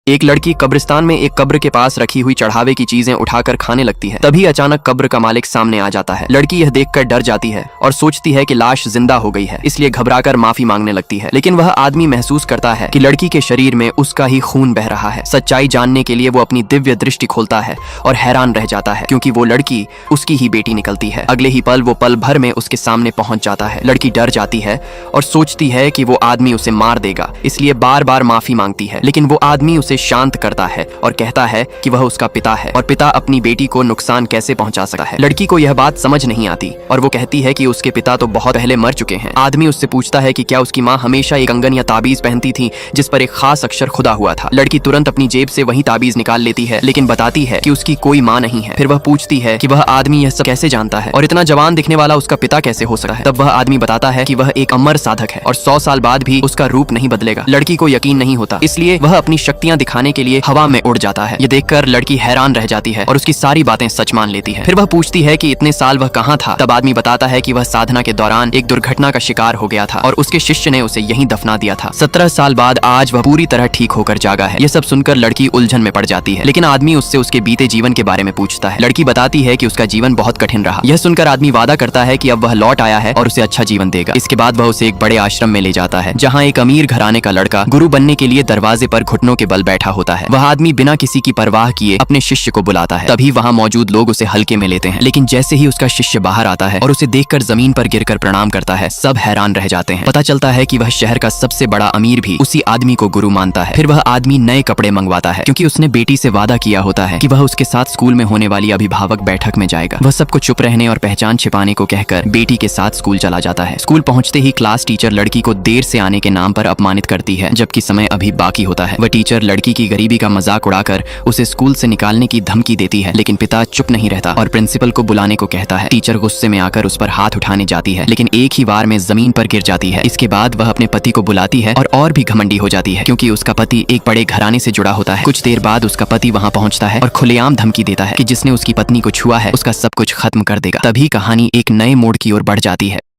एक लड़की कब्रिस्तान में एक कब्र के पास रखी हुई चढ़ावे की चीजें उठाकर खाने लगती है। तभी अचानक कब्र का मालिक सामने आ जाता है। लड़की यह देखकर डर जाती है और सोचती है कि लाश जिंदा हो गई है, इसलिए घबराकर माफी मांगने लगती है। लेकिन वह आदमी महसूस करता है कि लड़की के शरीर में उसका ही खून बह रहा है। सच्चाई जानने के लिए वो अपनी दिव्य दृष्टि खोलता है और हैरान रह जाता है, क्योंकि वो लड़की उसकी ही बेटी निकलती है। अगले ही पल वो पल भर में उसके सामने पहुंच जाता है। लड़की डर जाती है और सोचती है कि वो आदमी उसे मार देगा, इसलिए बार बार माफी मांगती है। लेकिन वो आदमी उसे शांत करता है और कहता है कि वह उसका पिता है और पिता अपनी बेटी को नुकसान कैसे पहुंचा सकता है। लड़की को यह बात समझ नहीं आती और वो कहती है कि उसके पिता तो बहुत पहले मर चुके हैं। आदमी उससे पूछता है कि क्या उसकी माँ हमेशा एक कंगन या ताबीज पहनती थी जिस पर एक खास अक्षर खुदा हुआ था। लड़की तुरंत अपनी जेब से वही ताबीज निकाल लेती है, लेकिन बताती है कि उसकी कोई माँ नहीं है। फिर वह पूछती है कि वह आदमी यह सब कैसे जानता है और इतना जवान दिखने वाला उसका पिता कैसे हो सकता है। तब वह आदमी बताता है कि वह एक अमर साधक है और 100 साल बाद भी उसका रूप नहीं बदलेगा। लड़की को यकीन नहीं होता, इसलिए वह अपनी शक्तियां दिखाने के लिए हवा में उड़ जाता है। ये देखकर लड़की हैरान रह जाती है और उसकी सारी बातें सच मान लेती है। फिर वह पूछती है कि इतने साल वह कहाँ था। तब आदमी बताता है कि वह साधना के दौरान एक दुर्घटना का शिकार हो गया था और उसके शिष्य ने उसे यहीं दफना दिया था। 17 साल बाद आज वह पूरी तरह ठीक होकर जागा है। यह सब सुनकर लड़की उलझन में पड़ जाती है, लेकिन आदमी उससे उसके बीते जीवन के बारे में पूछता है। लड़की बताती है कि उसका जीवन बहुत कठिन रहा। यह सुनकर आदमी वादा करता है कि अब वह लौट आया है और उसे अच्छा जीवन देगा। इसके बाद वह उसे एक बड़े आश्रम में ले जाता है, जहाँ एक अमीर घराने का लड़का गुरु बनने के लिए दरवाजे पर घुटनों के बल बैठा होता है। वह आदमी बिना किसी की परवाह किए अपने शिष्य को बुलाता है। तभी वहाँ मौजूद लोग उसे हल्के में लेते हैं, लेकिन जैसे ही उसका शिष्य बाहर आता है और उसे देखकर जमीन पर गिरकर प्रणाम करता है, सब हैरान रह जाते हैं। पता चलता है कि वह शहर का सबसे बड़ा अमीर भी उसी आदमी को गुरु मानता है। फिर वह आदमी नए कपड़े मंगवाता है, क्योंकि उसने बेटी से वादा किया होता है कि वह उसके साथ स्कूल में होने वाली अभिभावक बैठक में जाएगा। वह सबको चुप रहने और पहचान छिपाने को कहकर बेटी के साथ स्कूल चला जाता है। स्कूल पहुंचते ही क्लास टीचर लड़की को देर से आने के नाम पर अपमानित करती है, जबकि समय अभी बाकी होता है। वह टीचर लड़की की गरीबी का मजाक उड़ाकर उसे स्कूल से निकालने की धमकी देती है, लेकिन पिता चुप नहीं रहता और प्रिंसिपल को बुलाने को कहता है। टीचर गुस्से में आकर उस पर हाथ उठाने जाती है, लेकिन एक ही वार में जमीन पर गिर जाती है। इसके बाद वह अपने पति को बुलाती है और भी घमंडी हो जाती है, क्योंकि उसका पति एक बड़े घराने से जुड़ा होता है। कुछ देर बाद उसका पति वहां पहुंचता है और खुलेआम धमकी देता है कि जिसने उसकी पत्नी को छुआ है उसका सब कुछ खत्म कर देगा। तभी कहानी एक नए मोड़ की ओर बढ़ जाती है।